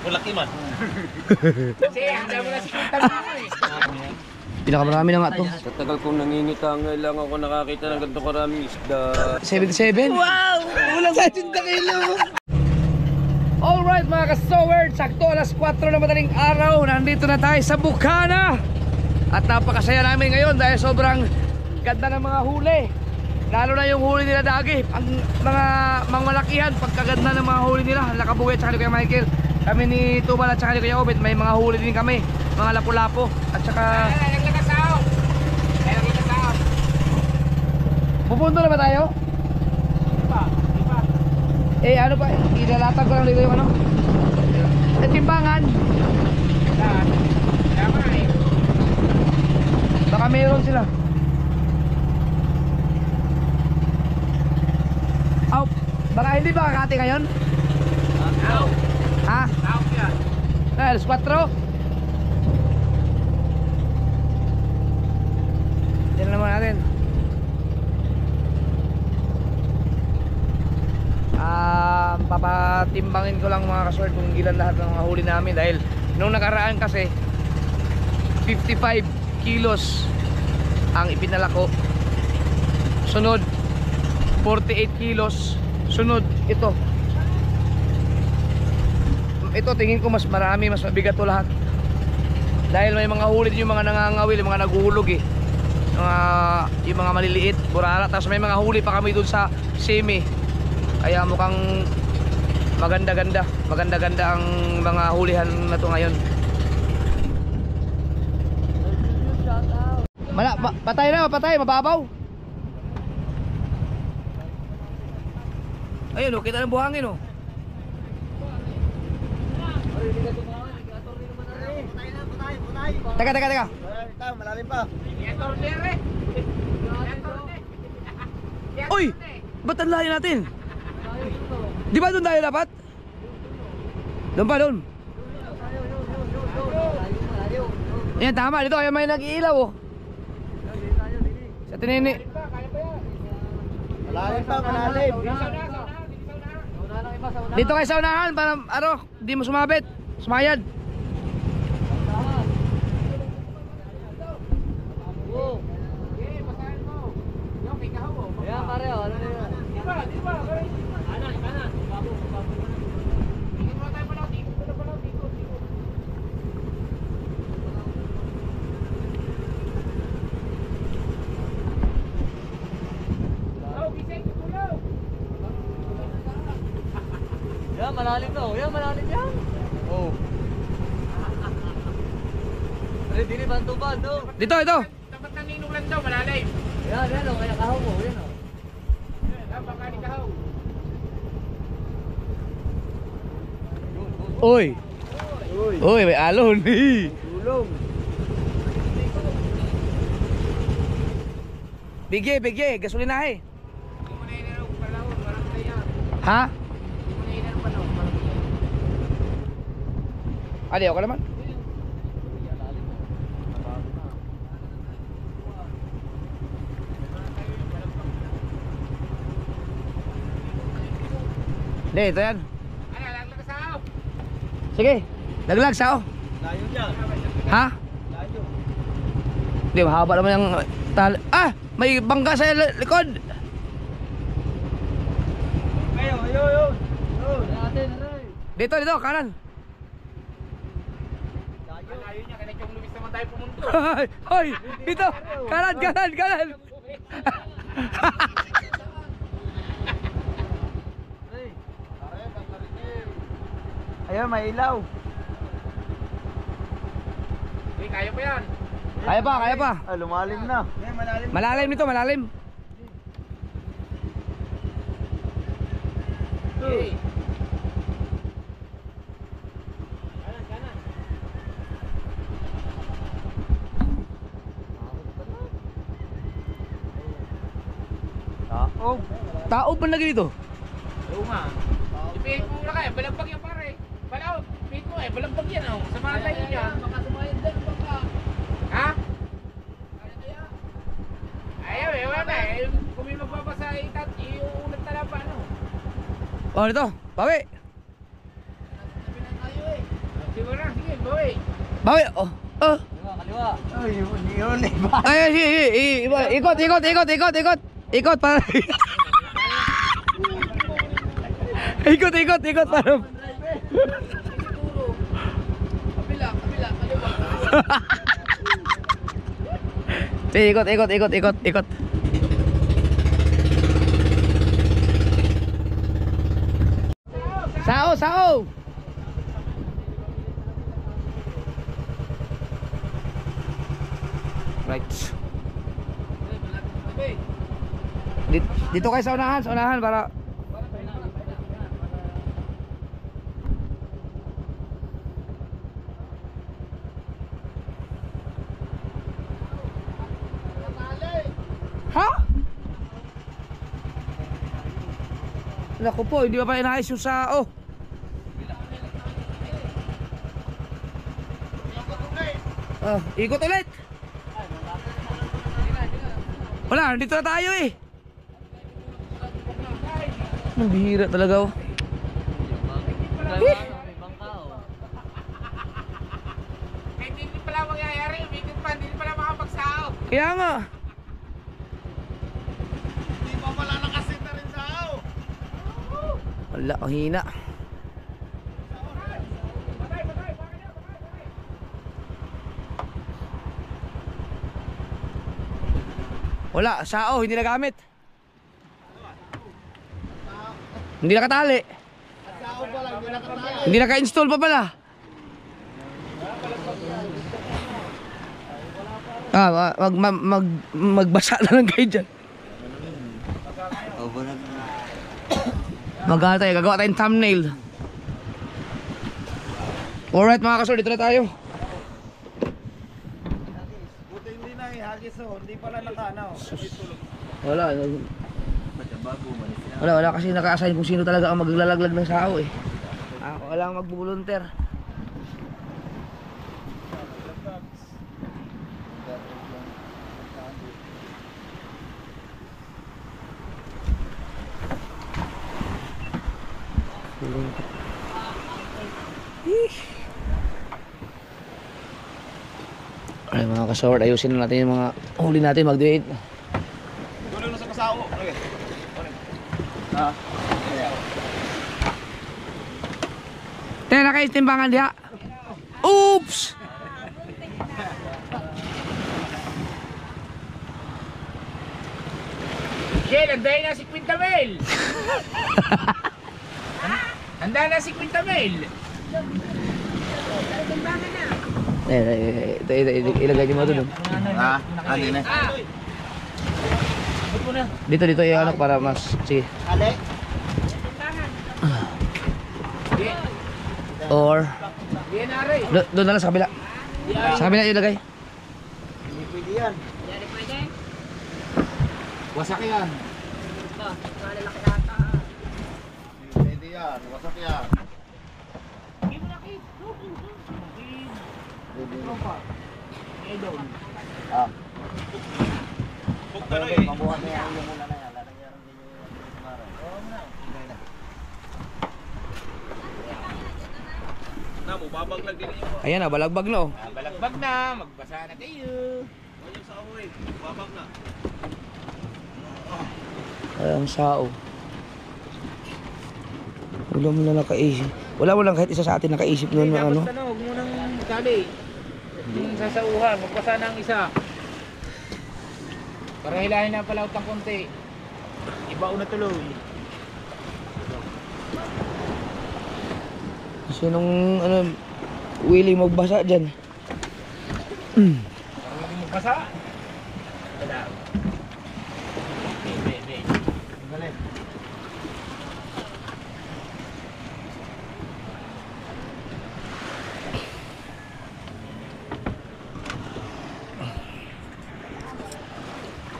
Laki man. Kasi handa mo na si Kunta mo eh. Pinakamarami na nga to. Sa tagal kong nangingitangay lang ako nakakita ng ganito karaming isda. 77? Wow! Ulang 70 kilo! Alright mga ka-sowers, sakto alas 4 na madaling araw. Nandito na tayo sa Bukana. At napakasaya namin ngayon dahil sobrang ganda ng mga huli. Lalo na yung huli nila Dagi. Ang mga malakihan, pagkaganda ng mga huli nila. Nakabuwi at saka ni Kuya Michael. Kami ni Tubal at saka ni Kuya Obed, may mga huli din kami. Mga lapu-lapo. At saka... Pupunto na ba tayo? Iba. Eh ano pa, ilalatag ko lang dito yung ano. Eh timbangan. Baka meron sila. Aw, baka hindi ba kakati ngayon? Ha? Alas 4? Yan naman natin. Papatimbangin ko lang mga kasword kung ilan lahat ng mga huli namin. Dahil nung nakaraan kasi 55 kilos ang ipinala ko. Sunod 48 kilos. Sunod ito. Ito tingin ko mas marami, mas mabigat to lahat. Dahil may mga huli din yung mga nangangawil, yung mga naguhulog eh. Yung mga maliliit, burara. Tapos may mga huli pa kami dun sa semi. Kaya mukhang maganda-ganda ang mga hulihan na to ngayon. Patay na, patay, mababaw. Ayun, kita ng buhangin oh. Teka. Malalim pa. Uy! Ba't ang layo natin? Di ba doon tayo dapat? Doon pa doon. Ayan tama, dito kaya may nag-iilaw oh. Sa tinini. Malalim. Dito kayo sa unahan para di mo sumabit. Sumayad. Ayan pare, ano na yun? Di ba? Kanan. Babo. Tingin mo tayo pala, dito. Oh, gising, tulog! Yan, malalim na. Yan, malalim yan. Oh. Pare, dili bantuban, no? Dito. Dapat naninong lang daw, malalim. Yan, oh, kaya kahaw mo, yan, oh. Baka ni kahaw. Uy, may alon. Tulong. Bigye, gasolinahe. Hindi mo na inanong palahon, walang kaya. Ha? Hindi mo na inanong palahon, walang kaya. Adiyo ka naman. Hindi, ito yan. Ano, laglag ka sa aw. Sige, laglag sao. Layo dyan. Ha? Layo. Hindi, mahaba naman yung tali. Ah! May bangka sa likod. Ayun. Dito, kanan. Layo niya, kaya yung lumis naman tayo pumunto. Hoy, dito. Kanan. Ayun, may ilaw. Okay, kaya pa yan. Kaya pa. Ah, lumalim na. Malalim nito, malalim. Okay. Taob pa lagi dito. Oo nga. Ipihit mo muna kaya, balagbag yan pare. Balaw, pihit mo balagbag yan oh. Sa mga tayo niya. Baka sumayad din, baka. Ha? Ayaw wala kung may magbabasa itat, iuulat na lang pa ano. Oh, dito. Bawi. Sabi na tayo Bawi, oh. Oh. Kaliwa. Ay, huli ba? Ay, ikot. Ikot para. Ikot para. Kabila, kaliwa. Ikot. Sao. Right. Dito kayo sa unahan para ha? Naku po, hindi pa inaayos yung sao. Ikot ulit. Wala, nandito na tayo eh. Ang bihira talaga oh. Hindi pala mangyayari, umikot pa, hindi pala makapagsao. Kaya nga. Hindi pa pala nakasit na rin sao. Wala, ang hina. Wala, sao, hindi nagamit. Hindi nakatali. Sao pa lang, hindi nakatali. Hindi naka-install pa pala. Magbasa na lang kayo dyan. Magana tayo, gagawa tayong thumbnail. Alright mga kasol, dito na tayo. Buti hindi na ihagis oh, hindi pala nakana oh. Wala kasi naka-assign kung sino talaga ang maglalaglag ng sao eh. Ako lang mag-volunteer. Ay mga kasort, ayusin na natin yung mga huli natin, mag-date. Tuloy na sa kasao. Okay. Ah. Tayo naka-istimbangan diha. Oops! Shell, anday na si Quintamel. Handa na si Quintamel. Ilagay niyo mo doon. Ah, hindi na. Dito yung anak para mas, sige. Ale. Or, Yan are. doon na lang sa kabila. Sa kabila ilagay. Hindi pwede yan. Wasak yan. Pwede yan, wasak yan. Ah. Mabuhat na yan yung muna na yan. Lalagyan din yung mara. Oo na. Na mo babaglag din yung. Ayan na, balagbag no. Balagbag na, magbasa na kayo. Yung sa away, babag na. Ayan sao. Wala mo na nakaisip. Wala mo lang kahit isa sa atin nakaisip nun ng ano. Dapat huwag mo nang tali. Yung sasauhan, magbasa na ang isa. Para hilahin na pala utang konti. Ibao na tuloy. Sinong ano, willing magbasa dyan? Para hindi magbasa. Wala. Be. Galing.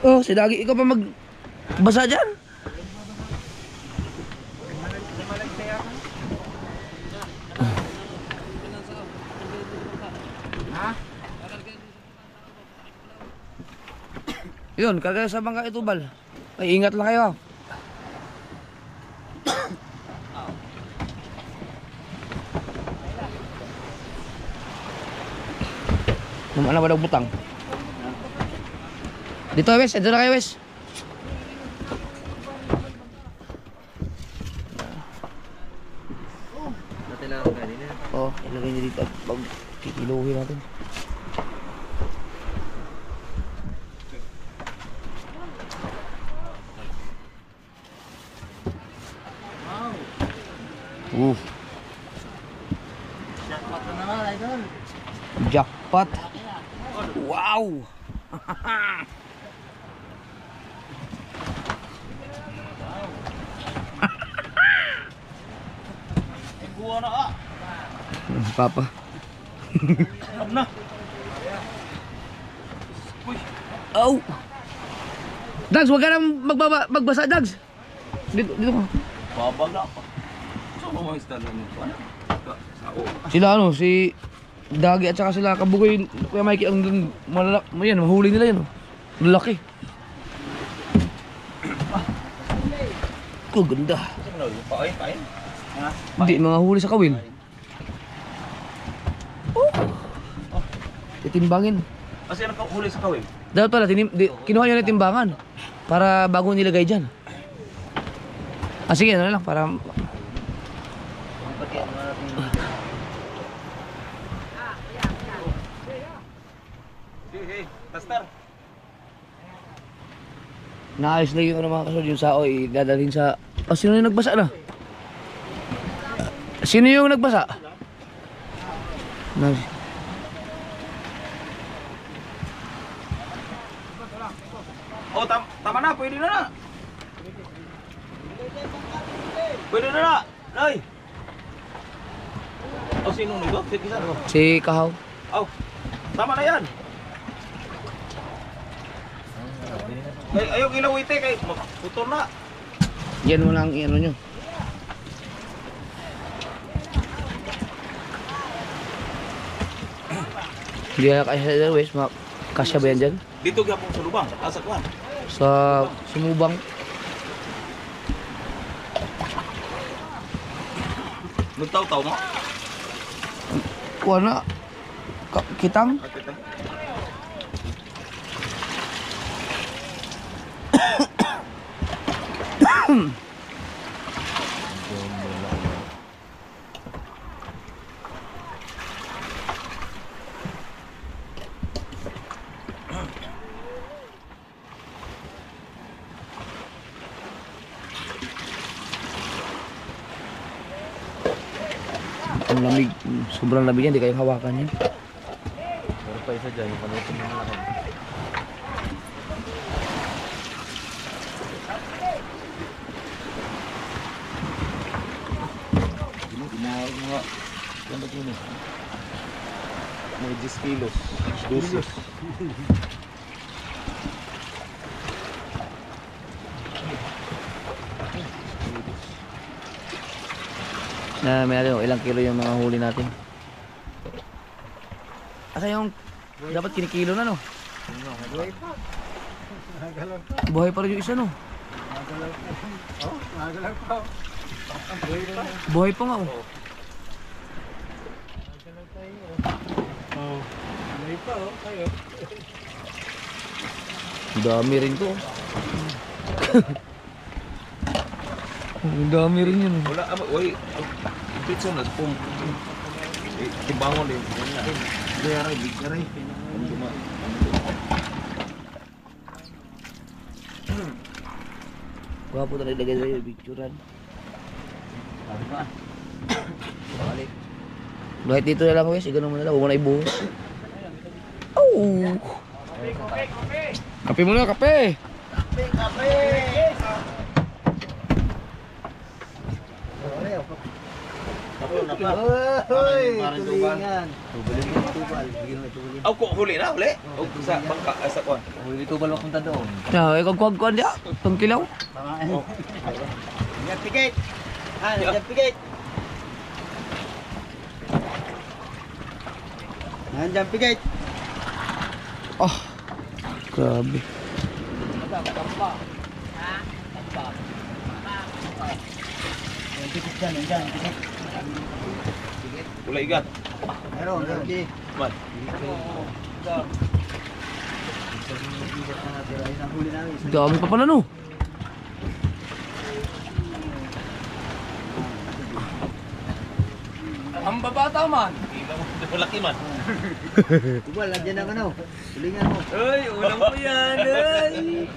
Oh, si Dagi, ikaw pa magbasa dyan? Ha? Yun, kagaya sa mga itubal. Ay, ingat lang kayo. Ano ba daw butang? Dito, Wes. Dito na kayo, Wes. Dati lang ako kanina. Oo, ilagay niyo dito at kikiluhin natin. Jackpot na naman, idol. Jackpot. Wow. Buwan na ah. Papa. Up na. Oh. Dags, wag ka nang magbasa, Dags. Dito ka. Babag na pa. So, mga install mo. Ano? Sao. Sila ano, si Dagi at saka sila Kabugoy, Kuya Mikey, ang malak, yan, mahuli nila yan. Laki. Oh, ganda. Ano? Pain, pain. Ha? Hindi, mga huli sa kawil. Oh. Titimbangin. Kasi nakahuli sa kawin. Dapat pala, kinuha nyo na timbangan para bago nilagay dyan. Ah, sige, ano lang, para... Hey, Pastor. Naayos na yung ano mga kasunod, yung sao, dadalhin sa... Oh, sino yung nagbasa na? Sino yung nagbasa? Oh, tama na, pwede na. Pwede na. Nay. Oh, sino nito? Si Kahaw. Oh, tama na yan. Ayaw ilawite kay putol na. Yan mo lang ano nyo. Hindi na kaya sa West, kasya ba yan dyan? Dito gyapon sa lubang, asa kuan. Sa sumubang. Nagtaw-taw mo? Kuha na. Kitang? Ang lamig, sobrang lamig yan, di kayong hawakan yan. Meron pa isa dyan, yung palutin mo na. Ginawag mo nga. Yan ba yun eh? May 10 kilos. 12. Na may ano, ilang kilo yung mga huli natin. Asa yung dapat kinikilo na no? Buhay pa rin yung isa no? Buhay pa nga oh. Ang dami rin to. Ang dami rin yun. Wala, oy. Pizza na, pum. Timbangon din. Gaya rin, big na rin. Gwapo na nilagay sa'yo, picturean. Balik. Kahit dito na lang, Wes. Ganun mo na lang. Huwag mo na ibuhos. Oh! Kape muna, kape! Kape! Tulingan. Tubal mo tubal. Bigyan mo tubal. Aw ko huli na, huli. O sa bangka sa kuan. Huli tubal mo punta doon. Yeah, ikaw kuwag-kuwag niya. Itong kilaw. Yan pigate. Yan pigate. Yan pigate. Oh, grabe. Yan pigate dyan. Yan pigate. Wala igat. Meron. Man. Dami pa pala no. Ang babata man. Hindi po laki man. Igual, nandiyan ang ano. Tulingan mo. Uy, ulam ko yan, ay!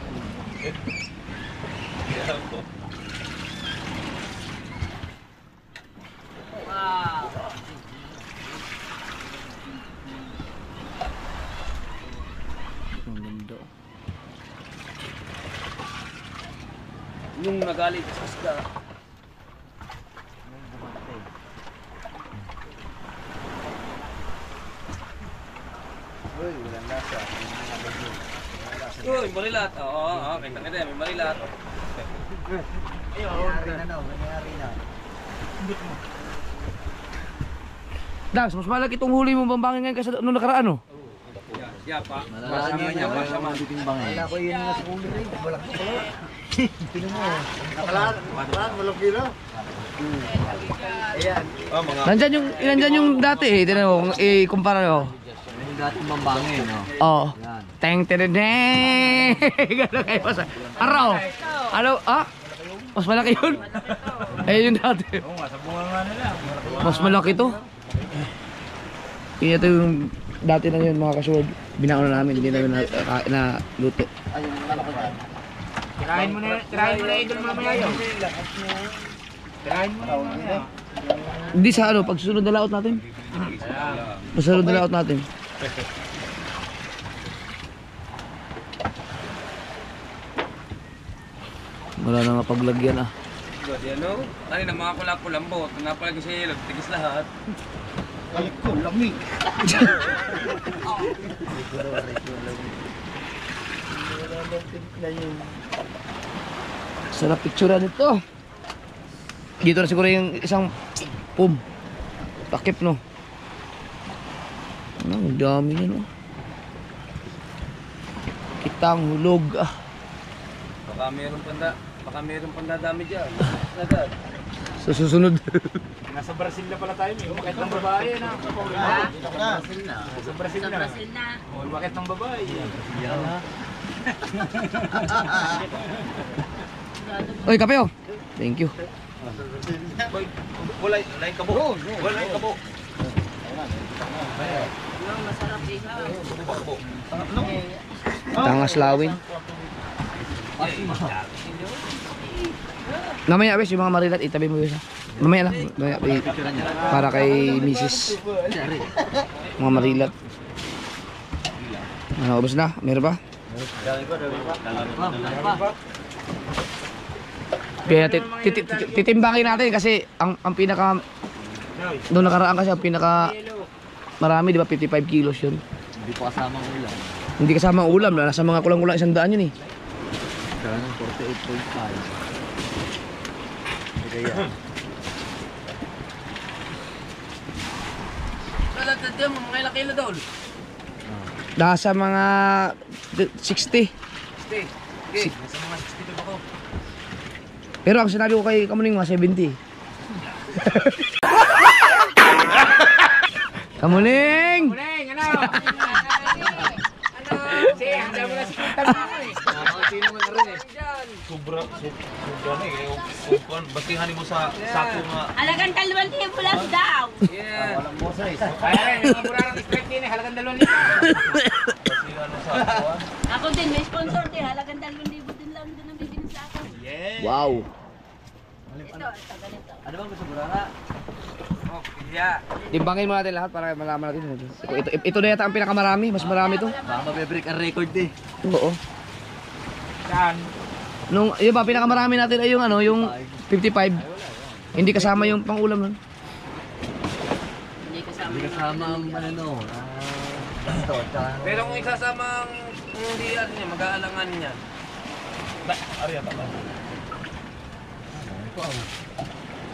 Ang ganda. Yung nagalit sa isda. Uy, walang lasa. Uy, marilat. Oo, kita kita, may marilat. Nangyari na no, nangyari na. Dax, mas malaki itong huli mo bambangin ngayon kasi nung nakaraan no? Siya pa. Malalaman niya ba siya mabitimbang eh. Wala ko yun nga sa ulo rin. Wala ko pala. Tingnan mo. Nakalaan, malaki na. Ayan. Ah, mga Nandyan yung dati eh. Tinan mo, i-kumpara mo. Yung dating mambangin, no? Oo. Yan. Teng teng teng. Gano'n kayo sa araw. Ano? Ah? Mas malaki yun? Ayun yung dati. Oo nga, sa bunga nga nila. Mas malaki to. Ito yung dati na yun mga kasuwag. Binaon na namin, hindi namin na luto. Ayun, wala ko dyan. Tirahin mo na idol mamaya yun. Tirahin mo na mamaya. Hindi sa ano, pag susunod na laot natin. Pasunod na laot natin. Wala na nga paglagyan ah. Good, yan o. Ano na mga kulak-kulambot. Napalagi sa ilog, tigis lahat. Ay ko, lamig. Sarap picture nito. Dito na siguro yung isang takip no. Ang dami niya no. Kitang hulog ah. Baka meron pandadami dyan. Agad. Sa susunod. Nasa Brazil na pala tayo, may umakit ng babae na. Sa Brazil na. O, umakit ng babae. Oy, kape oh. Thank you. Wala yung kabo. Wala yung kabo. Tangas lawin. Mamaya bes, yung mga marilat itabi mo isa. Mamaya lang. Para kay Mrs. Mga marilat. Ubos na? Meron pa? Kaya titimbangin natin kasi ang pinaka noong nakaraan kasi ang pinaka marami di ba 55 kilos yun. Hindi pa kasama ang ulam. Hindi kasama ang ulam, nasa mga kulang-kulang 100 yun eh. Kaya ng 48.5. Kaya Lalat dyan mo, mga ilang kilo daw. Nasa mga 60. Okay, nasa mga 62 ako. Pero ang sinabi ko kay Kamuning mga 70. Kamuning! Muneng, ano? Kasi, handa mo na si Quintan mo eh. sino man na rin eh. Sobra na eh. Basihan mo sa sako nga. Halagang 2,000 lang daw. Yeah. Walang boses. Kaya rin, yung mga burarang strike din eh, halagang 2,000. Basihan mo sa sako ah. Ako din, may sponsor din. Halagang 2,000 din lang din ang bibili sa akin. Wow! Ito, ganito. Ano bang gusto mo rara? Oh, yeah. Timbangin mo natin lahat para malaman natin. Ito na yata ang pinakamarami. Mas marami to. Baka mabibreak ang record eh. Oo. Saan? Nung, yun ba, pinakamarami natin ay yung ano, yung 55. Hindi kasama yung pang-ulam nun. Hindi kasama. Hindi kasama ang ano no. Ito, tsaka Pero kung isasama ang hindi ano niya, mag-aalangan niya. Ariya pa ba?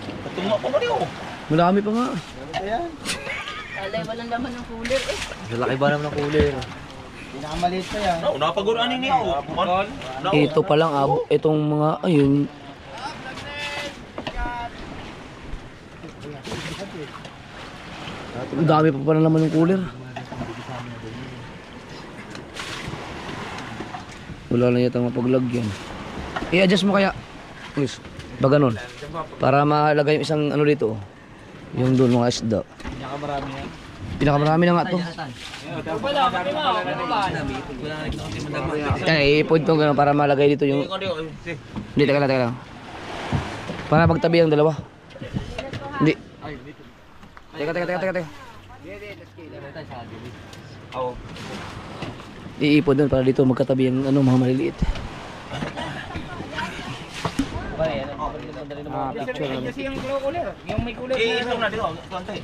Patunga pa ba niyo? Marami pa nga. Alay, walang laman ng cooler eh. lalaki ba naman ng cooler? Pinakamaliit pa yan. No, napaguran ni niyo. Ito pa lang, itong mga, ayun. Ang dami pa pala naman ng cooler. Wala na yata mapaglagyan. I-adjust mo kaya. Please. Ba ganun? Para malagay yung isang ano dito. Yung doon mga isda. Pinakamarami yan. Pinakamarami na nga to. Kaya i-point ko gano'n para malagay dito yung... Hindi, teka lang. Para magtabi ang dalawa. Hindi. Teka. Oo. Iipon doon para dito magkatabi ang ano, mga maliliit. Picture na. Kasi yung kulay, yung may kulay. Ito na dito. Konti.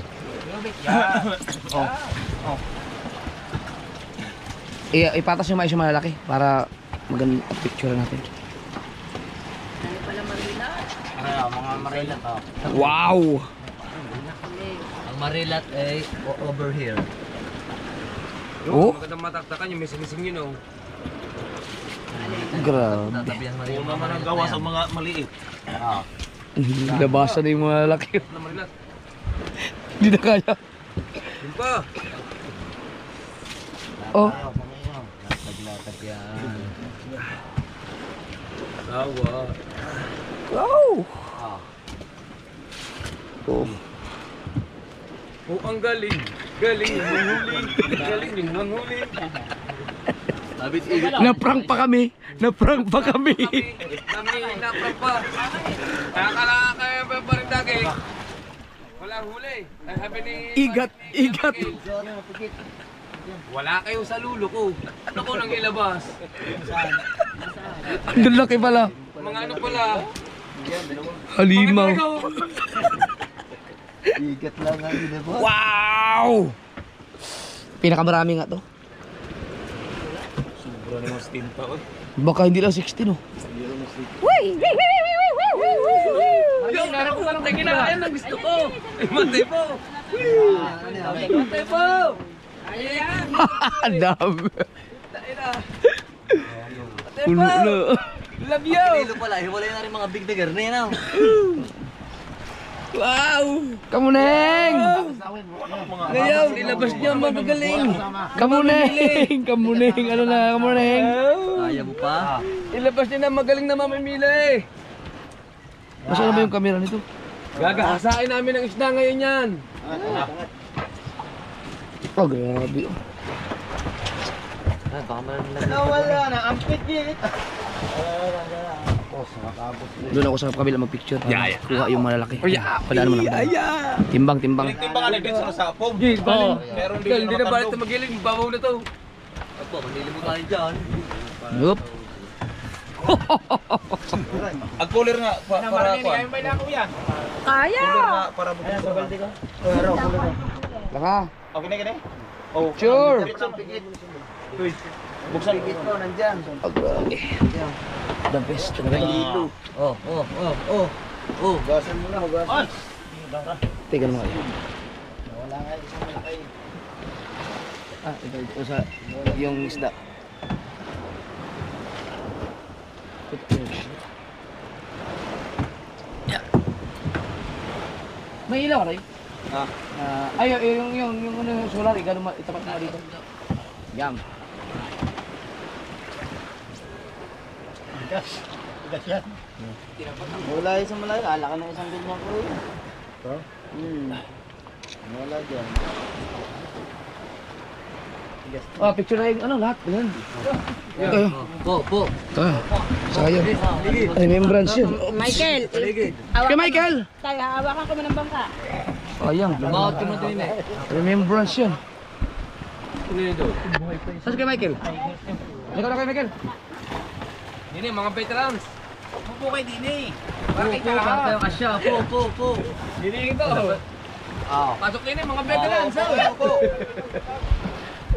Ipatas yung mais yung malalaki para maganda picture natin. Mga marilat oh. Wow! Ang marilat ay over here. Oh, Magandang mataktakan yung missing yun oh. grabe. Tatabihan marilat. Kung naman ang gawa sa mga maliit. Labasan na yung mga lalaki. Ano marilat? Hindi na kaya. Yun pa. Oh, Latag yan. Tawa. wow! Oh. Oh, ang galing. Galing yung manghuli. Galing yung manghuli. Naprank pa kami. Naprank pa kami. Kami naprang pa. Nakakala kaya pa rin dagi. Walang huli. Ang sabi ni... Igat. Wala kayo sa lulo ko. Ano ko nang ilabas? Ang laki pala. Mga ano pala? Halimaw. Igat lang ang inabot. Wow! Pinakamarami nga to. Sobra naman steam pa. Baka hindi lang 16 oh. Yo, narap ko lang kinakain ng gusto ko. Matay po. Matay po. Ang dami. Puno na. Love you. Dilo pala, hiwalay na rin mga big digger na yan. Wow! Kamuneng! Ngayon, ilabas niya magagaling. Kamuneng! Kamuneng! Ano na, kamuneng? Kaya mo pa? Ilabas niya na magaling na mamimili. Masya na ba yung camera nito? Gagahasain namin ng isda ngayon yan. Oh, grabe. Baka nawala na, ang pigit. Doon ako sa kabila magpicture. Kuha yung malalaki. Padaan mo lang. Timbang. Timbangan din sa sapong. Oo. Meron Gal, din hindi na balik na magiling. Babaw na to. Opo, manili mo tayo dyan. Yup. Ang cooler nga para Marami kuan. kami may nako yan. Cooler nga para buksan sa balde ko. Laka. Okay na gani? Oh, Sure. Uy. Buksan Ito, nandyan. Oh, grabe. The best talaga. Hugasan mo na, hugasan. Teka naman kayo. Wala nga isang malaki. Ito sa yung isda. May ilaw rin? Ay, yung solar, itapat mo dito. Yam. Hugas yan. Wala isang malaki, ala ka ng isang ganyan ko. Ito? Wala dyan. Ah, picture na yung lahat. Ganyan. Ito. Po. Sayang. Remembrance yun. Michael, Kay Michael! tayo, hawakan ko mo ng bangka. Sayang. Lumawat ko mo din eh. Remembrance yun. Saan kay Michael? Ikaw na kay Michael. Hindi mga veterans. Pupo kay Dini. Bakit ka Tayo kasya, po. Dini ito. Pasok din mga veterans.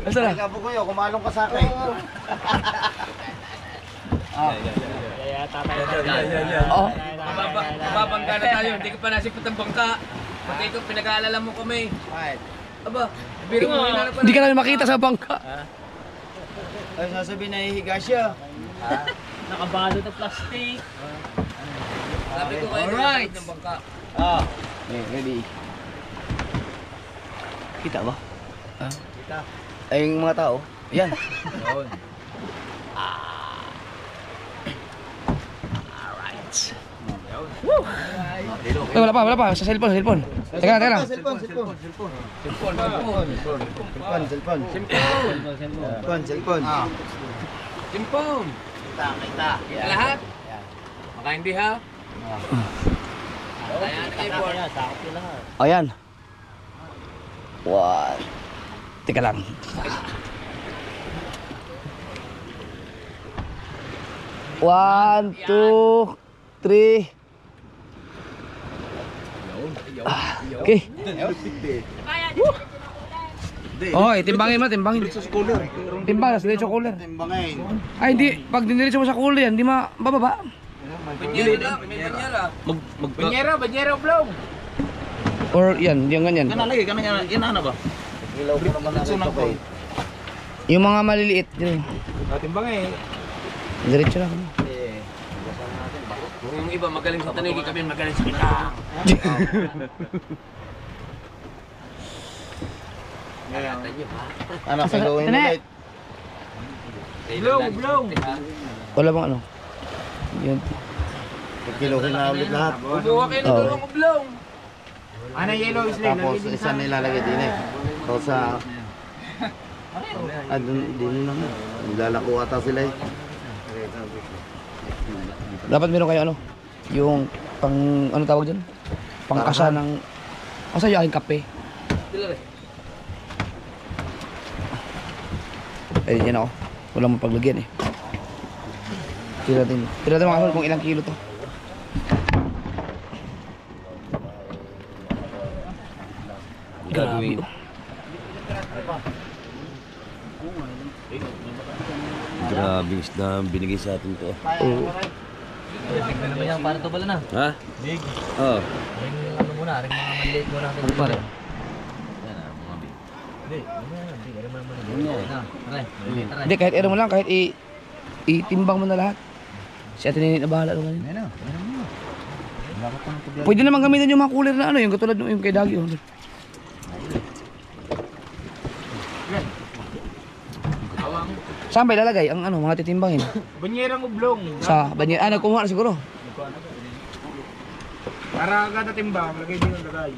Nasaan na? Ikaw po kuya, kumalong ka sa akin. Oo. Mababangga na tayo. Hindi ka pa nasipot ang bangka. Pati ito, pinag-aalala mo kami. Aba, biro mo na pa. Hindi ka namin makita sa bangka. Ay, sasabihin na ihiga siya. Nakabado ng plastic. Sabi ko kayo Alright. ng bangka. Okay, ready. Kita ba? Kita. Ay, yung mga tao. Yan. Eh, wala pa. Sa cellphone. Teka lang. Cellphone. Simpong. Kita. Lahat. Baka hindi ha. Ayan, keyboard. Ayan. Teka lang. One, two, three. Okay. Oh, timbangin mo. Timbang, diretso cooler. Timbangin. Ay, hindi. Pag diniretso mo sa cooler yan, hindi mababa. Banyera. May banyera. Banyera oblong. Or yan, yung ganyan. Kanalagi, kananya, inana ba? Ilaw ko naman na ito. Yung mga maliliit. Yun. Timbang eh. Diretso lang. Kung yung iba magaling sa tanigi, kami magaling sa kita. Anak, gawin mo ulit. Oblong. Wala bang ano? Yun. Kiluhin na ulit lahat. Bubuha kayo ng dalawang oblong. Ano yellow is lang? Tapos isa nilalagay din eh. Tapos sa... din naman. Naglalako ata sila eh. Dapat meron kayo ano? Yung pang... Ano tawag dyan? Pangkasa ng... Asa yung aking kape? Eh, yan ako. Walang mapaglagyan eh. Tira natin mga kasol kung ilang kilo to. Grabe oh. Grabe isda ang binigay sa atin to. Oo. Para to bala na. Ha? Big. Oo. Ano muna, rin mga maliit muna natin. Ano pare? Hindi, kahit mo lang, kahit itimbang mo na lahat. Si Ate Ninit na bahala doon ganyan. Pwede naman gamitin yung mga cooler na ano, yung katulad yung kay Dagi. Oh. Saan ba ilalagay ang ano, mga titimbangin? Banyerang oblong. Sa banyan. Ah, nagkumuha na siguro. Para kada timbang, lagay din ang lagay.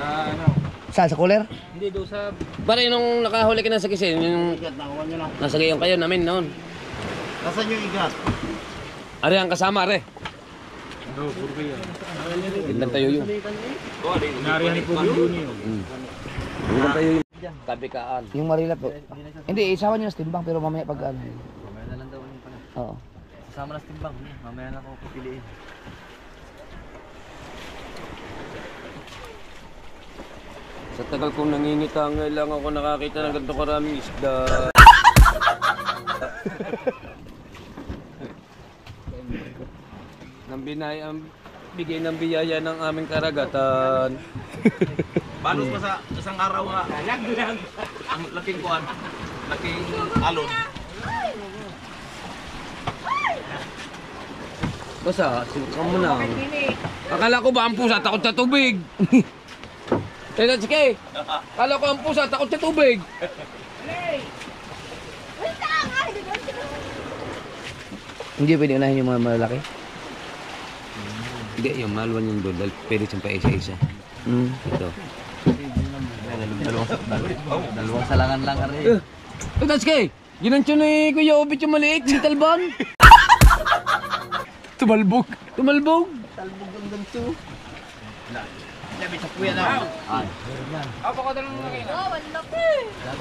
Ano? Saan? Sa cooler? Hindi, doon sa... Pare, nung nakahuli ka na sa kisin, yung Nakuha nyo na. nasa gayon kayo namin noon. Nasaan yung igat? Are ang kasama, are. Oo, puro kayo. Tignan tayo yun. Nariyan ni Pugyo niyo. Tignan tayo yun. Kabikaan. Yung marilap. Oh. Hindi, isawa nyo na sa timbang pero mamaya pag ano. Mamaya na lang daw yung pala. Oo. Kasama na sa timbang. Mamaya na ako pipiliin. Sa tagal kong nanginitangay lang ako nakakita ng ganito karaming isda. Nang ang bigay ng biyaya ng aming karagatan. Balos pa sa isang araw nga. Ang laking kuan. Laking alon. Basta, sinukan mo na. Akala ko ba ang pusa takot sa tubig? Teka, sige. Akala ko ang pusa takot sa tubig. Hindi pwede unahin yung mga malalaki. Hindi, yung maluwan yung doon. Dahil pwede siyang pa isa-isa. Ito. Dalawang salangan lang kari. Teka, sige. Ginansyo ni Kuya Obit yung maliit. Yung talban. Tumalbog. Tumalbog. Talbog ang ganito. Sabi sa kuya na. Ako ko dalawang lagay na.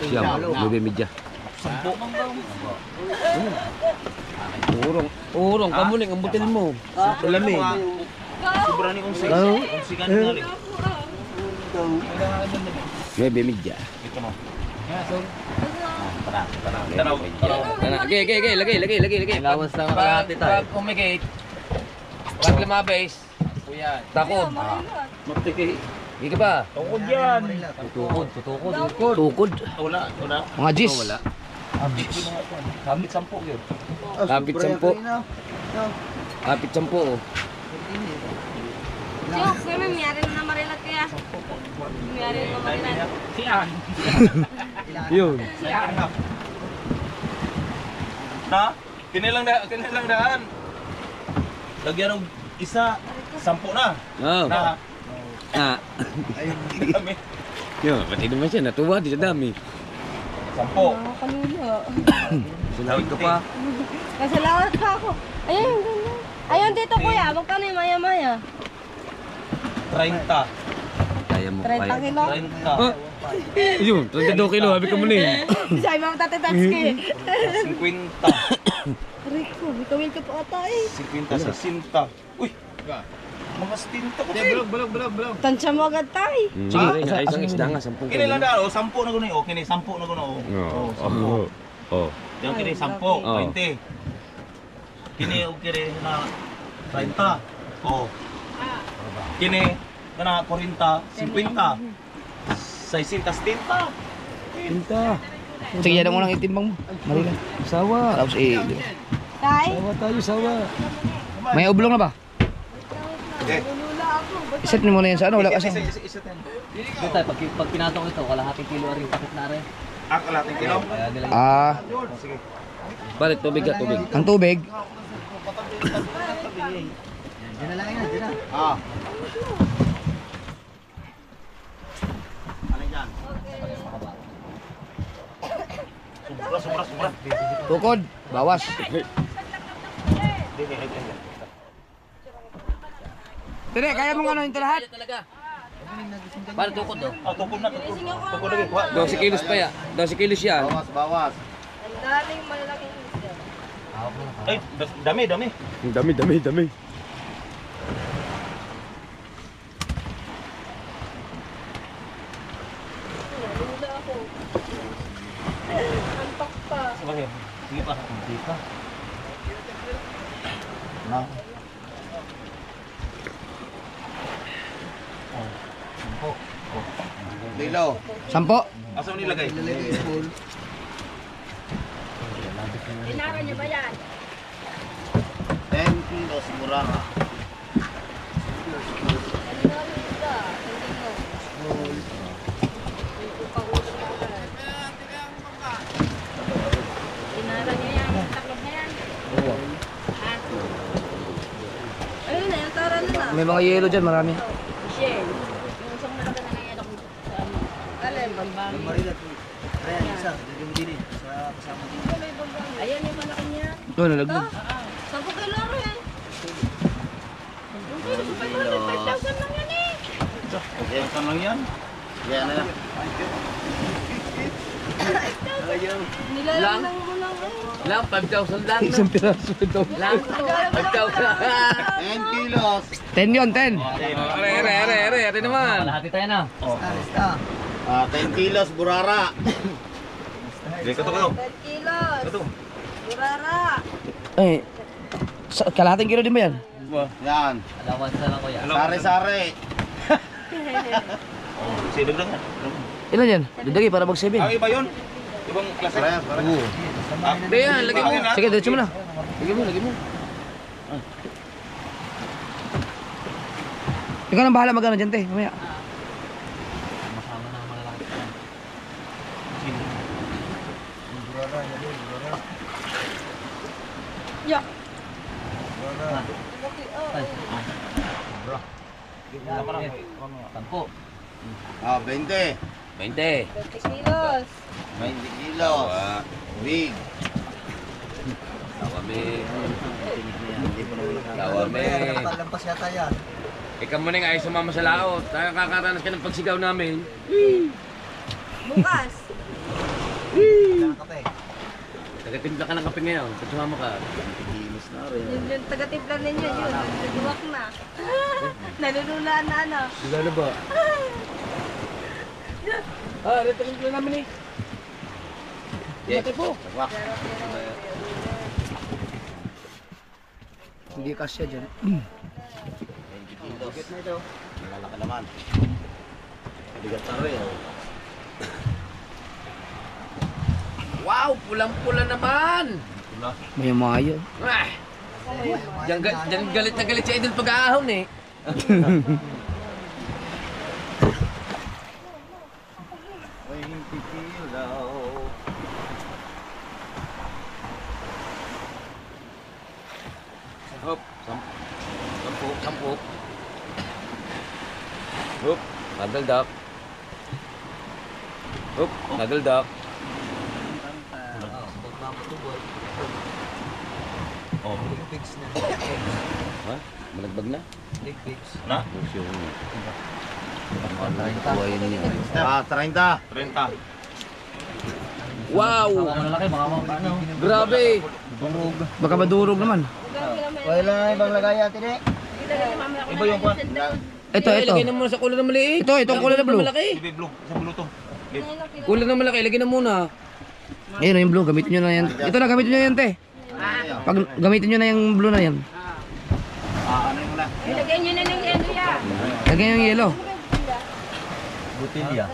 Siyam, lube medya. Urong, kamuning ang butil mo. Lamig. Sobra ni kong six. Sikan nga rin. Lube medya. Tanaw. Okay, lagay. Lawas lang kalahati tayo. Pag umigate, pag lumabes, takod. Hindi ka ba? Tukod yan. Tukod. Wala. Mga G's. Wala. Kamit 10 yun. Kapit 10. Kapit 10. Jok, kaya may mayari na marilat kaya. Mayari na marilat. Siyan. Yun. Siyan. Na? Kinilang daan. lagyan ng isa, 10 na. Oo. Na, Ah. dami. Yo, pati naman siya. Natuwa di sa dami. 10. Nakakalula. Sinawid ka pa. Kasalamat pa ako. Ayun, yung ganda. Ayun dito kuya, magkano yung maya-maya? 30. Kaya mo 30 kilo? 30. Oh. Yun, 32 kilo. Habi ka mo na eh. Sabi mo tatataski. 50. Rico, bikawil ka pa ata eh. 50, 60. Uy! Mga stinta ko. Bulog. Tansya mo agad tayo. Sige, nga isang isda nga, 10 Kini lang daw, 10 na gano'n. O, kini 10 na gano'n. Oo. Oo. Yung kini 10, 20. Kini o kini na 30. O. Kini na 40, 50. 60, 70. Pinta. Sige, yan ang unang itimbang mo. Marila. Sawa. Tapos Tay? Sawa tayo, sawa. may oblong na ba? Okay. Nalula ako. Ba't Iset mo muna yan sa ano, wala kasi. Isa tayo. Dito tayo, pag pinatong ito, kalahating kilo rin takot na rin. Ang kalating kilo. Kaya nila Ah, Sige. Balik, tubig ka, tubig. ang tubig. Diyan na lang yan, diyan na. Ah. Ano yan? Sobra. Tukod, bawas. Tire, kaya mong ano ito lahat? Para tukod do. Ah, tukod na. Tukod lagi. 12 kilos pa ya. 12 kilos yan. Bawas. ang daming malalaking isda. Ay, dami. Dami. Nalula ako. Antok pa. Sige pa. Hindi pa. Na. Lilo. 10. Asa mo nilagay? Inara niyo ba yan? 10 kilos mura ka. Kanina rin isda. Hindi mo. Upang-usap na agad. Inara niyo yan. Yung taklog na yan. Ayun na, yung tara na na. May mga yelo dyan, marami. Michelle. Yung isang malaga na nangyayad ako sa ano. Alin, bambang. Marilat. Ayan, isa. Dito mo din eh. Sa kasama din. Ayan yung malaki niya. Ito, nalagdag. 10 kilo rin. 5,000 lang yan eh. Okay, saan lang yan? Yan na lang. Nilalang mo lang eh. Lang, 5,000 lang. Isang piraso ito. Lang, 5,000. 10 kilos. 10 yun, 10. Are naman. Kalahati tayo na. Lista. 10 kilos burara. Sige, kato. 10 kilos. Kato. Burara. Ay, kalahating kilo din ba yan? Yan. Allowance na lang kuya. Sari-sari. Sige, dagdagan. Ilan yan? Didagi para mag 7. Ang iba yun? Ibang klase? Dayan, lagay mo. Sige, diretso mo na. Lagay mo. Ikaw nang bahala magano dyan, te. Mamaya. Masama na ang malalaki. Ya. Tampo. 20. 20. 20 kilos. 20 kilos. Big. Tawame. Lampas yata yan. Ikaw mo na nga ay sumama sa laot. Tayo kakaranas ka ng pagsigaw namin. Bukas. Kape. Tagatimpla ka ng kape ngayon. Pag sumama ka. Yung taga-timpla ninyo yun. Naduwak na. Nalunulaan na ano. Diba na ba? Rito timpla namin eh. Dati po. Hindi kasya dyan. Bigat na ito. Malalaki naman. Bigat na rin. Wow, pulang-pula naman. May mayo. Ah, diyan galit na galit si Idol pag-aahon eh. 20 kilos. Hop. Nagaldak. Oop, nagaldak. Oh. Ha? Malagbag na? Na? Buhay niya. 30. 30. Wow! Grabe! Baka madurog naman. Wala na ibang lagay atin eh. Iba yung kwan. Ito. Lagay na muna sa kulay na maliit. Itong kulay na blue. Malaki. Ibe blue. Sa blue to. Kulay na malaki, lagay na muna. Ayun yung blue, gamitin nyo na yan. Ito na, gamitin nyo yan, te. Pag gamitin nyo na yung blue na yan. Ano yung muna? Ilagay nyo na ng yelo yan. Lagyan yung yellow. Butilya.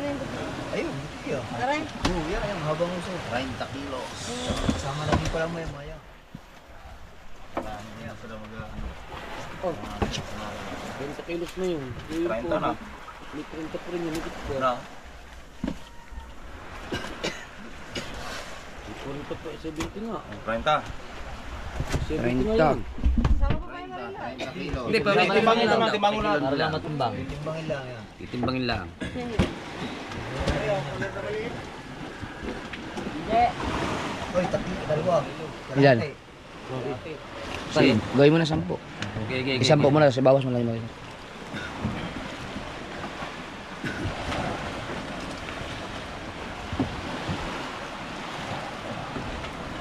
Ayun, butilya. Aray. Oo, yan yung habang uso. 30 kilos. Sama na din pala mo yan, Maya. Yan, sila mag-ano. 20 kilos na yun. 30 na. May 30 pa rin yun. Na. 40 pa, 70 nga. 30. 70 nga yun. Sama ko kayo Marila. 30 kilos. Hindi, pero Timbangin naman, timbangin na. Timbangin lang yan. Titimbangin lang. Oy, dalawa. Yan. Sige, gawin mo na 10. Okay. Isampo mo na, kasi bawas mo lang yung mga.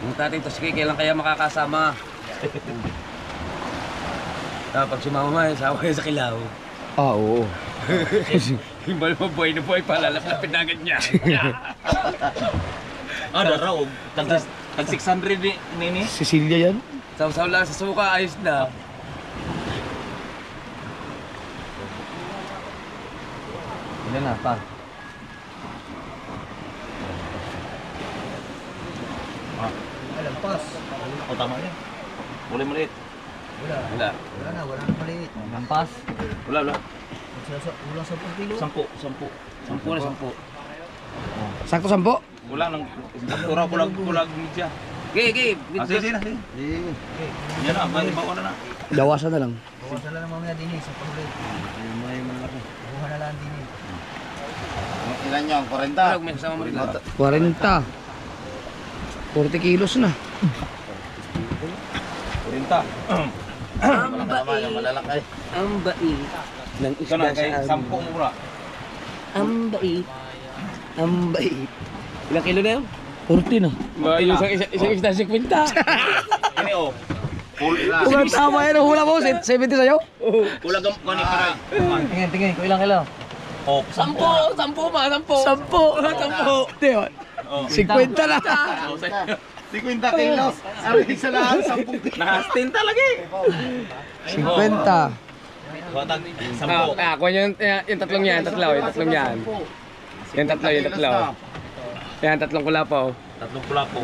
Yung tatay to, sige, kailan kaya makakasama? Pag si mama may sawa kayo sa kilaw. Ah, oo. Yung bala buhay na buhay, palalapit na agad niya. Daraw. Tag 600 ni. Cecilia yan? Saw-saw lang sa suka, ayos na. Ilan na, pa? Lampas. O tama yan. Mulay maliit. Wala. Wala. Wala na maliit. Lampas? Wala. Ulang 10 kilo. 10. 10 na 10. Sakto 10? Wala nang tura kulag media. Okay. Sige. Yan na, may bawa na. Dawasan na lang. Bawasan lang mamaya din sa panglit. Buha na lang din Ilan yan? 40? Parang may kasama mo rin lang. 40. 40 kilos na. 40. Malalaki. Ang bait ng Ito na, kay 10 mura. Ang bait. Ang bait. Ilang kilo na yun? 40 na. Yung isang isda 50. Ini o. Full. Kung tama yan, hula mo, 70 sa'yo? Kulag ang kani paray. Tingin. Kung ilang kilo? Oh. 10 ma, 10. 10. Diyon. 50 na. 50 kilos. Aray sa lahat, 10 kilos. Nakastin talaga eh. 50. Batag 10. Kuha nyo yung tatlong yan, yung tatlong yan. Yung tatlo. Yan, tatlong kulapaw. Tatlong pula po.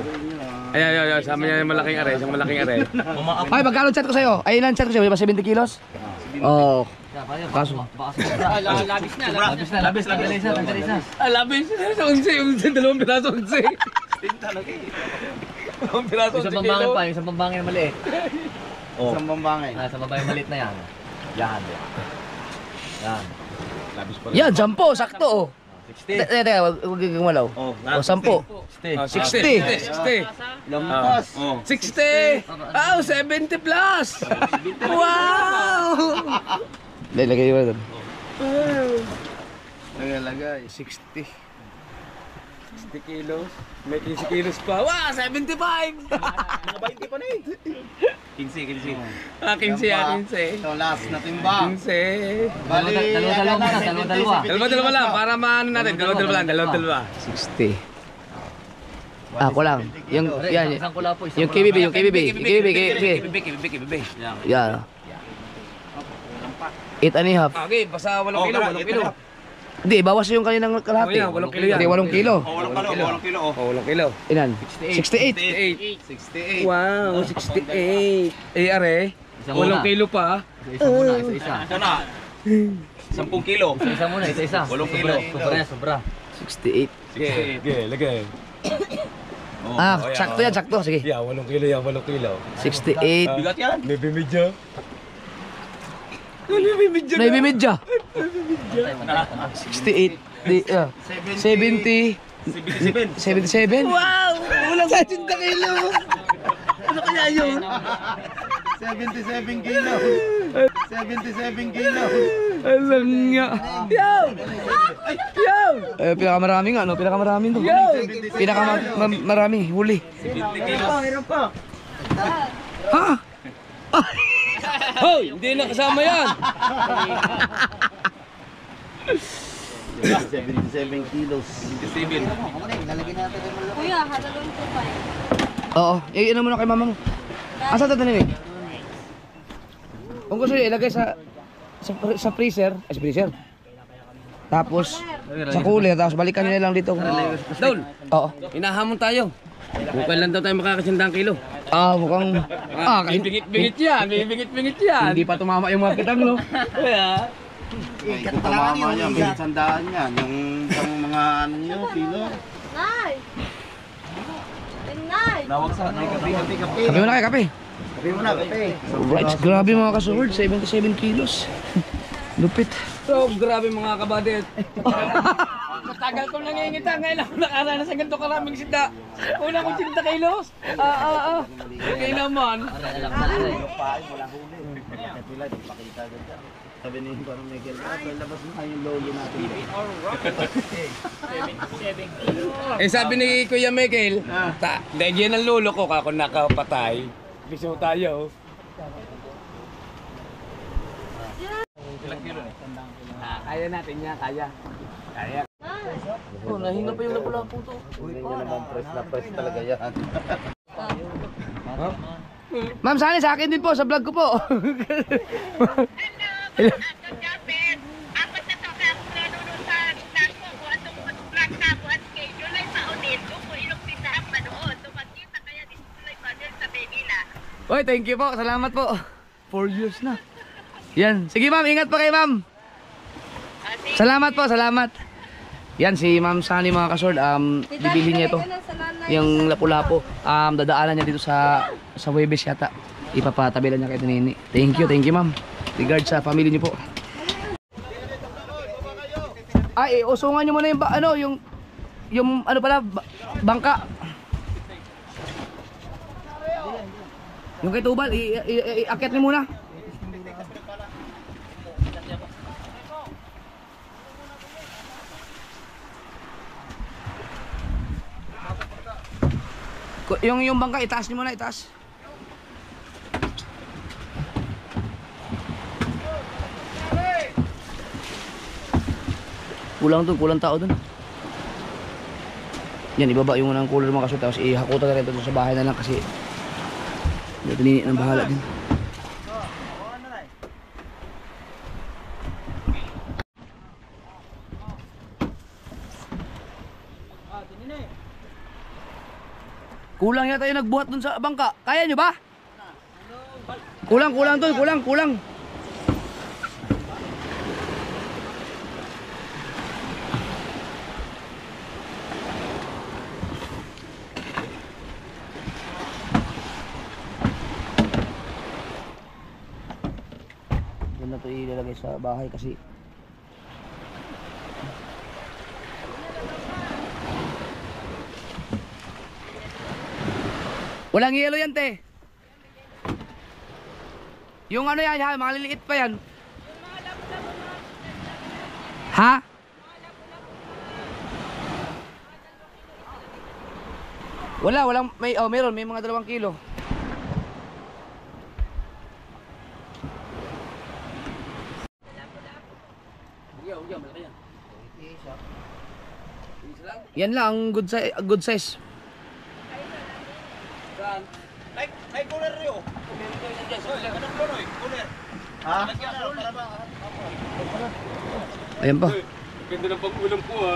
Ayan, sama niya yung malaking are, isang malaking are. Umaak. Ay, magkano chat ko sa'yo? Ay, ilan chat ko sa'yo? Di ba 70 kilos? Oo. Kaso. Labis na. Labis. Labis. Yung dalawang piraso, 11. Dalawang piraso, 11 kilo. Isang pambangin na maliit. Oh. Isang bambangin. Sa babae maliit na yan. Yan. Labis pala. Yan, 10. Sakto, oh. 60. Teka, huwag kang gumalaw. Oh, O, 10. 60. Lampas. Oh. 60. 70 plus. Wow. Lagay mo na doon. Lagay. 60. 60 kilos. May 15 kilos pa. Wow, 75. Mga 20 pa na eh. 15. 15. Ito, last na timbang. 15. Bali, Dalawa lang, para maano natin. Dalawa. 60. Ako lang. Yan. Isang kula po. Yung KBB. Kibibi. Yan. 8.5. Okay, basta 8 kilo, 8 kilo. Hindi, bawas yung kaninang kalahati. Oh, yan, 8 kilo yan. Hindi, 8 kilo. Oh, 8 kilo. Oh. 8 kilo. Ilan? 68. 68. Wow, 68. Are. 8 kilo pa. Isa. Ito na. 10 kilo. Isa muna, isa. 8 kilo. Sobra. 68. Okay, lagay. Ah, sakto yan, sakto. Sige. Yeah, 8 kilo yan, 8 kilo. 68. Bigat yan. May bimidya. Naibimidya. 68. 70. 77. Wow! Walang 70 kilo! Ano kaya yun? 77 kilo. 77 kilo. Alam nga. Yo! Yo! Pinakamaraming ano? Pinakamaraming to. Pinakamarami. Huli. 70 kilo. Meron pa. Ha? Hoy, hindi na kasama yan. 77 kilos. 77. Kuya, halagang 2.5. Oo. Ano muna kay mama mo? Asa ito tanin eh? Kung gusto nyo ilagay sa freezer. Ay, sa freezer. Tapos sa cooler. Tapos balikan nyo na lang dito. Dol, Oo. hinahamon tayo. Bukal lang daw tayo makakasindang kilo. Mukhang... kahit Bingit-bingit yan, bingit-bingit yan. hindi pa tumama yung mga kitang, no? Kaya, Ikat pa lang yun. May sandaan yan. Yung isang mga ano nyo, kilo. Nay! Nay! Nawag sa kape. Kape mo na kayo, kape. Sabi mo na, kape. Right, grabe mga kasuhord. 77 kilos. Lupit. so grabe mga kabadet. Matagal kong nangingita, ngayon ako nakaranas sa ganito karaming sinda. Una kong 80 kilos. Okay naman. Sabi ni parang Miguel, labas mo yung lolo natin. Sabi ni Kuya Michael, dahil yan ang lolo ko, kako nakapatay. Biso tayo. Kaya natin yan, kaya. Kaya. Nahinga pa yung lapu-lapu to. Uy, yun naman press na press talaga yan. Ma'am, sana sa akin din po, sa vlog ko po. Oy, thank you po. Salamat po. 4 years na. Yan. Sige ma'am, ingat pa kayo ma'am. Salamat po, salamat. Yan si Ma'am Sunny mga kasord. Bibili niya ito. Yung lapu-lapu. Dadaanan niya dito sa Webes yata. Ipapatabilan niya kay Nini. Thank you ma'am. Regards sa family niyo po. Ay, usungan niyo muna yung yung ano pala bangka. Yung kay Tubal, iakyat niyo muna. Yung bangka, itaas niyo muna, itaas. Kulang tao dun. Yan, ibaba yung unang cooler mga kasut. Tapos ihakutan na rin ito sa bahay na lang kasi dito nini ng bahala din. Kulang yata yung nagbuhat dun sa bangka. Kaya nyo ba? Kulang dun, kulang. Doon na ito ilalagay sa bahay kasi walang yelo yan, te. Yung ano yan, ha? Mga liliit pa yan. Ha? Walang, meron, may mga 2 kilo. Yan lang, good size. May cooler rin oh. Anong cooler? Cooler. Ha? Ayan pa. Ganda ng pag-ulam po ha.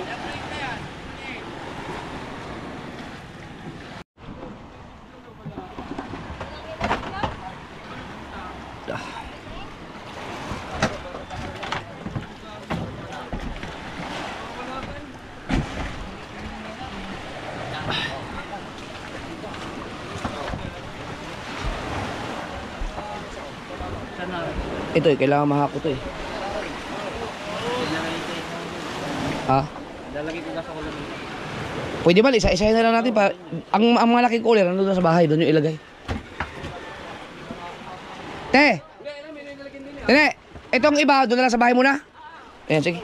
Ito eh, kailangan mahako to eh. Ha? Lalagay ko na sa kulong. Pwede ba, isa-isahin na lang natin pa. Ang malaking cooler, nandun na sa bahay, doon yung ilagay. Te! Tene! Itong iba, doon na lang sa bahay muna. Ayan, sige.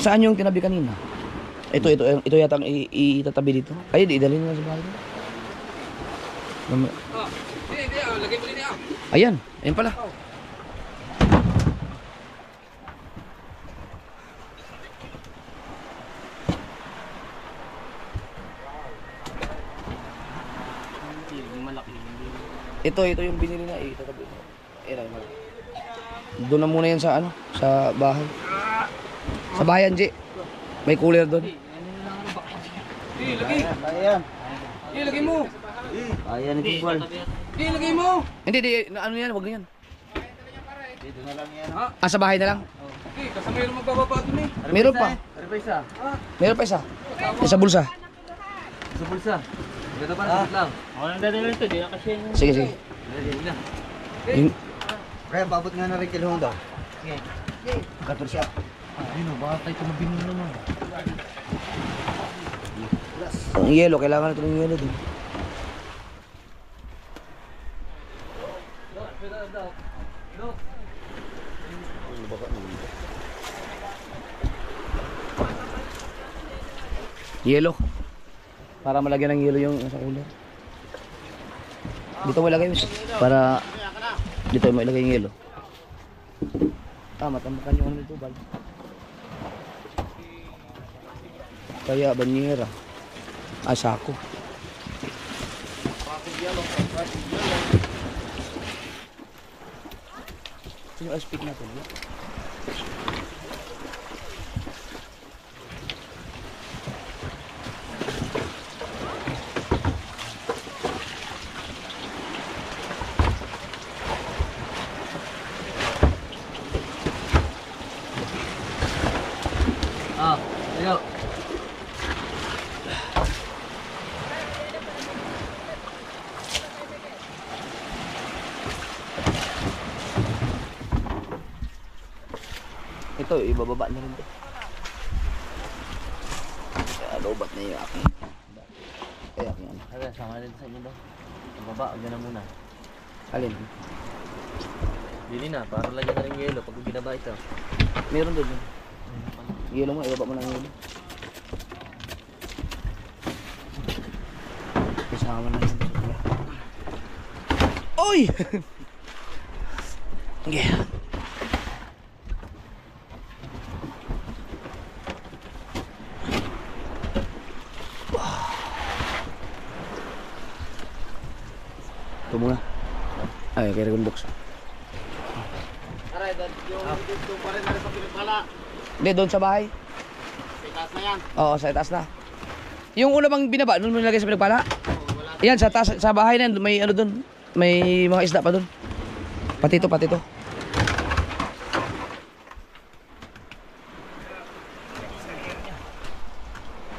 Saan yung tinabi kanina? Ito yata ang itatabi dito. Ay, idalhin na sa bahay. Hindi, lagay mo din niya. Ayan, ayan pala. Ito yung binili na itatabi. Ayan, doon na muna yan sa ano, sa bahay. Sa bayan, G. May cooler doon. Lagay. Ayan. Lagay mo. Ayan ito bal. Lagay mo. Hindi, ano yan, wag na yan. Dito na lang yan. Ah, sa bahay na lang. Kasama yung magbababa dun eh. Meron pa. Meron pa isa. Isa bulsa. Sa bulsa. Ganda pa na lang. Ako nang dadala ito, di na kasi yung... Sige, sige. Yung, Kaya babot nga na rin kilong daw. Sige. Gator siya. Ayun o, baka tayo tumabinin naman. ang yelo, kailangan natin ng yelo din. Yelo. Para malagyan ng yelo yung sa cooler. Dito mo ilagay para dito mo ilagay yung yelo. Tama, tambakan yung ano nito, bal. Kaya banyera. Ah, sako. Yung speak natin. Ah, ayo. Ito, ibababa na rin ito. Kaya lobat na yung aking. Kaya aking ano. Aga, sama rin sa inyo daw. Ang baba, huwag na muna. Alin? Dili na, para lagyan na rin yelo pag binaba ito. Meron doon. Yelo mo, ibaba mo na ang yelo. Kasama na yun. Oy! Yeah. Ito muna. Ay, kaya rin box. Aray, yung dito pa rin na rin sa pinagpala. Hindi, doon sa bahay. Sa itaas na yan. Oo, sa taas na. Yung una bang binaba, doon mo nilagay sa pinagpala? Yan, sa taas, sa bahay na yan, may ano doon. May mga isda pa doon. Patito. Ito,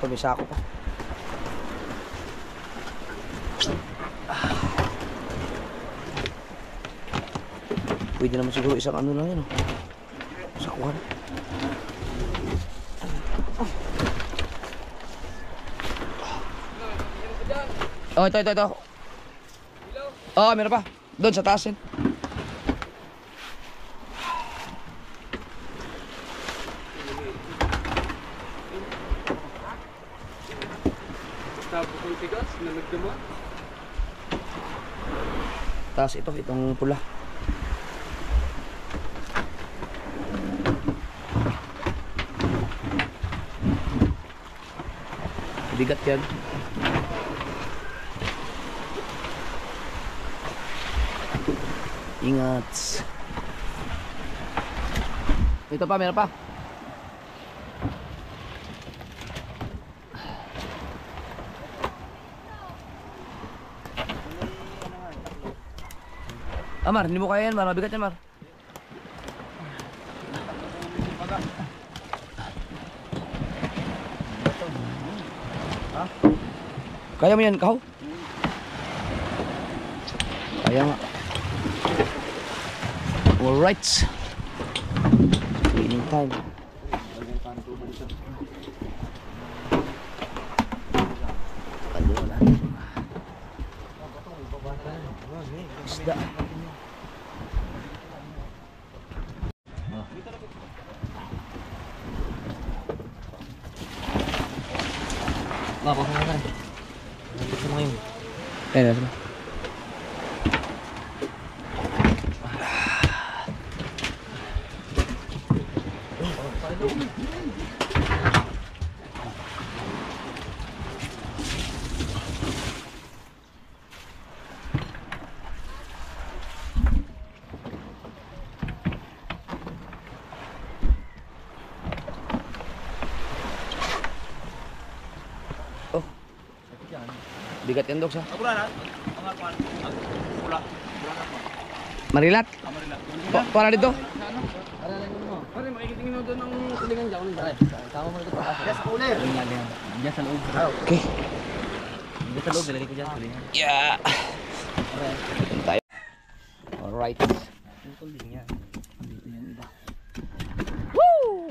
may sako pa. Pwede naman siguro isang ano lang yan. Oh. Sakuhan. Oh, ito. Oh, meron pa. Doon sa taas yan. Tapos yung tigas, nalagdama. Taas itong pula. Bigat yan. Ingat. Ito pa, meron pa. Amar, hindi mo kaya yan, Mar. Mabigat yan, Mar. Kaya mo yan, Kaw? Kaya nga. Alright. Cleaning time. Isda. Pasok mo na. Pasok mo ngayon. Ayan, bigat yan, Dok, sa Marilat. Para dito. Pare, makikitingin mo doon ng tulingan dyan. Tama mo ito pa. Yes, uli. Diyan sa loob. Okay. Diyan sa loob. Lalagay ko dyan. Yeah. Tayo. Alright. Woo!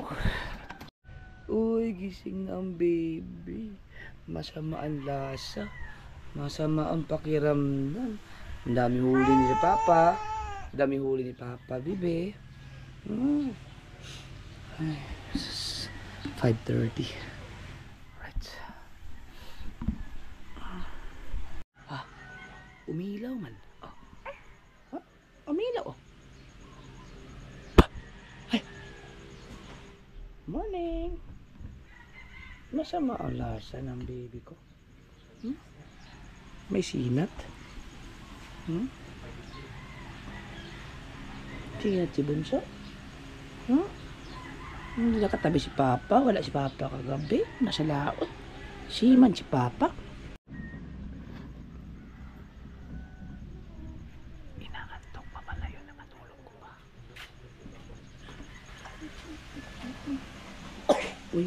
Uy, gising na ang baby. Masama ang lasa. Masama ang pakiramdam. Ang dami huli ni Papa. Ang dami huli ni Papa, bibe. Ay, 5:30. Right. Umilaw man. Umilaw. Ay. Morning. Masama ang lasa ng baby ko. May sinat. Sinat si Bunso. Hindi nakatabi si Papa. Wala si Papa kagabi. Nasa laot. Siman si Papa. Inakantok pa pala yun. Nakatulog ko pa. Uy.